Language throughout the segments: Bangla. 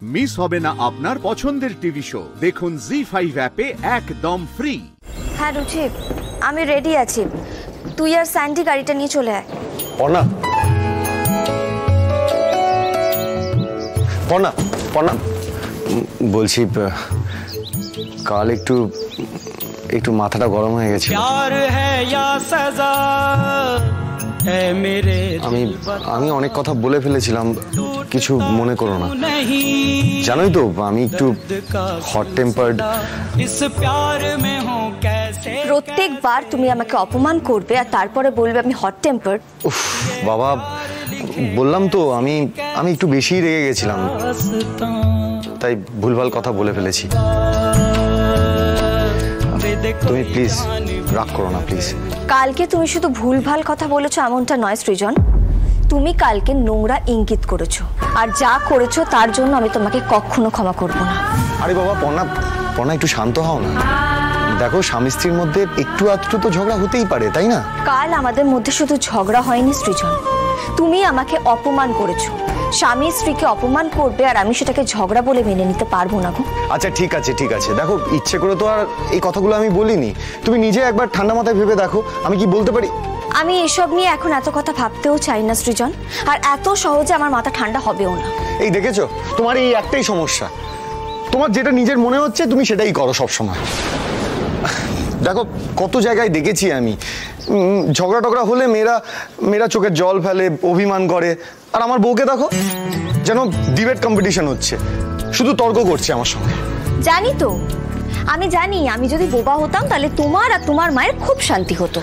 মিস হবে না আপনার পছন্দের টিভি শো। দেখুন জি5 অ্যাপে একদম ফ্রি। হ্যাঁ রুচি, আমি রেডি আছি, তুই আর স্যান্ডি গাড়িটা নিয়ে চলে আয়। পর্ণা, পর্ণা, পর্ণা বলছি কাল একটু মাথাটা গরম হয়ে গেছে। আমি অনেক কথা বলে ফেলেছিলাম, কিছু মনে করো না। জানোই তো আমি একটু হট টেম্পার্ড। প্রত্যেকবার তুমি আমাকে অপমান করবে আর তারপরে বলবে আমি হট টেম্পার্ড। উফ বাবা, বললাম তো আমি একটু বেশিই রেগে গেছিলাম, তাই ভুলভাল কথা বলে ফেলেছি। তুমি প্লিজ রাগ করো না প্লিজ। কালকে তুমি শুধু ভুলভাল কথা বলেছো এমনটা নয় সৃজন, তুমি কালকে নোংরা ইঙ্গিত করেছো, আর যা করেছো তার জন্য আমি তোমাকে কখনো ক্ষমা করব না। আরে বাবা পর্ণা একটু শান্ত হও না। দেখো, স্বামী স্ত্রীর মধ্যে একটু আধটু তো ঝগড়া হতেই পারে, তাই না? কাল আমাদের মধ্যে শুধু ঝগড়া হয়নি সৃজন, তুমি আমাকে অপমান করেছো। স্বামী স্ত্রীকে অপমান করবে আর আমি সেটাকে ঝগড়া বলে মেনে নিতে পারবো না গো। আচ্ছা ঠিক আছে, দেখো ইচ্ছে করে তো আর এই কথাগুলো আমি বলিনি। তুমি নিজে একবার ঠান্ডা মাথায় ভেবে দেখো আমি কি বলতে পারি। আমি এসব নিয়ে এখন এত কথা ভাবতেও চাই না সৃজন, আর এত সহজে আমার মাথা ঠান্ডা হবেও না। এই দেখেছো, তোমার এই একটাই সমস্যা, তোমার যেটা নিজের মনে হচ্ছে তুমি সেটাই করো সব সময়। দেখো কত জায়গায় দেখেছি আমি, ঝগড়া টগড়া হলে মেয়েরা চোখের জল ফেলে, অভিমান করে। আর আমার বউকে দেখো, যেন ডিবেট কম্পিটিশন হচ্ছে, শুধু তর্ক করছে আমার সঙ্গে। জানি তো, আমি জানি, আমি যদি বোবা হতাম তাহলে তোমার আর তোমার মায়ের খুব শান্তি হতো।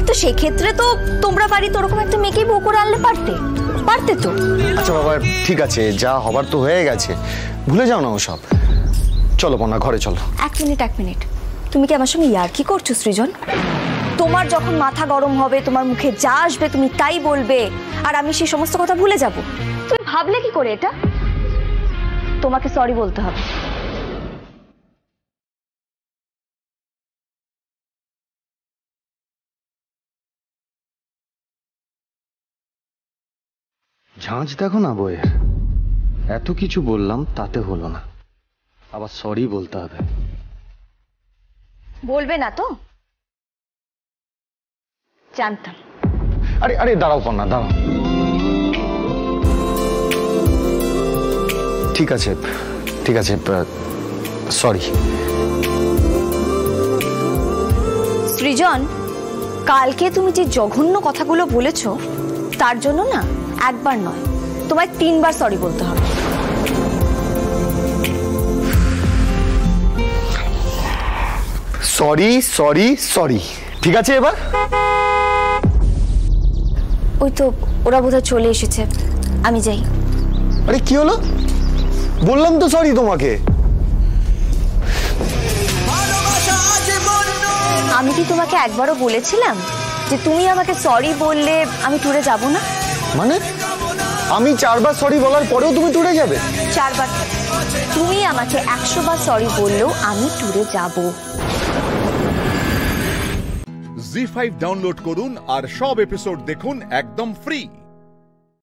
তো সেক্ষেত্রে তো তোমরা বাড়িতে ওরকম একটা মেয়েকেই বউ করে আনলে পারতে তো। আচ্ছা বাবা ঠিক আছে, যা হবার তো হয়ে গেছে, ভুলে যাও না ওসব। চলো পর্ণা, ঘরে চলো। এক মিনিট, তুমি কি আমার সঙ্গে ইয়ার্কি করছো সৃজন? তোমার যখন মাথা গরম হবে, তোমার মুখে যা আসবে তুমি তাই বলবে, আর আমি সেই সমস্ত কথা ভুলে যাব। তুমি ভাবলে কি করে এটা? তোমাকে সরি বলতে হবে। ঝাঁঝ দেখো না বইয়ের, এত কিছু বললাম তাতে হলো না, আবার সরি বলতে হবে। বলবে না তো? জানতাম। আরে দাঁড়াও পর্ণা, দাঁড়াও। ঠিক আছে সরি। সৃজন, কালকে তুমি যে জঘন্য কথাগুলো বলেছো তার জন্য না একবার নয়, তোমায় 3 বার সরি বলতে হবে। সরি ঠিক আছে এবার? ওই তো ওরা বোধহয় চলে এসেছে, আমি যাই। আরে কি হলো? বললাম তো সরি তোমাকে। আমি কি তোমাকে একবারও বলেছিলাম যে তুমি আমাকে সরি বললে আমি ট্যুরে যাব না? মানে আমি 4 বার সরি বলার পরেও তুমি ট্যুরে যাবে? 4 বার? তুমি আমাকে 100 বার সরি বললেও আমি ট্যুরে যাব। জি5 ডাউনলোড করুন আর সব এপিসোড দেখুন একদম ফ্রি।